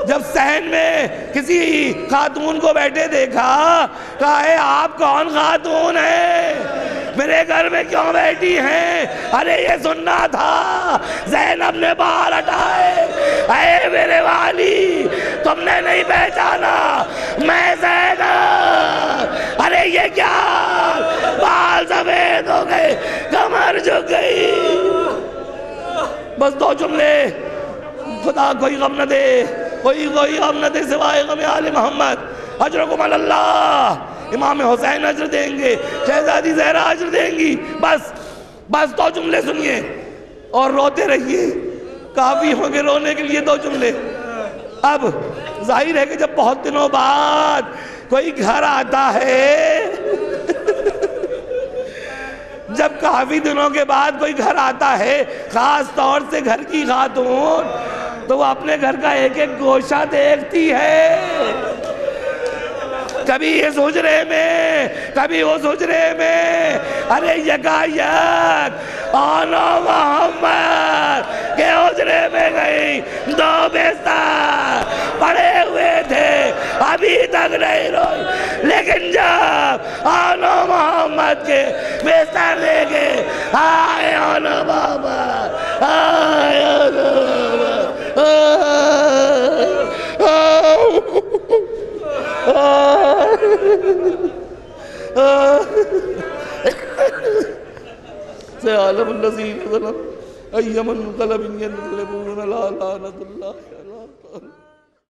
جب صحن میں کسی خاتون کو بیٹھے دیکھا، کہا ہے آپ کون خاتون ہیں، میرے گھر میں کیوں بیٹھی ہیں؟ ارے یہ سننا تھا. زینب نے بال ہٹائے، اے میرے والی تم نے نہیں پہچانا، میں زینب. ارے یہ کیا، بال سفید ہو گئے، کمر جھک گئی. بس 2 جملے، خدا کوئی غم نہ دے، کوئی غم نہ دے سوائے غم آل محمد. اجرکم اللہ. امام حسین اجر دیں گے، شہزادی زہرا اجر دیں گی. بس 2 جملے سنیے اور روتے رہیے، کافی ہوں گے رونے کے لیے 2 جملے. اب ظاہر ہے کہ جب بہت دنوں بعد کوئی گھر آتا ہے، جب کافی دنوں کے بعد کوئی گھر آتا ہے، خاص طور سے گھر کی خاتون، تو وہ اپنے گھر کا ایک ایک گوشہ دیکھتی ہے. کبھی اس حجرے میں، کبھی اس حجرے میں. ارے یکایک آنا محمد کے حجرے میں گئی، 2 بستر پڑے ہوئے تھے، ابھی تک نہیں روئی. لیکن جب آنا محمد کے بستر دیکھے، آئے آنا محمد، آئے آنا سے عالم الذین ظلم ایمن قلب ینقلبون لا لعنت اللہ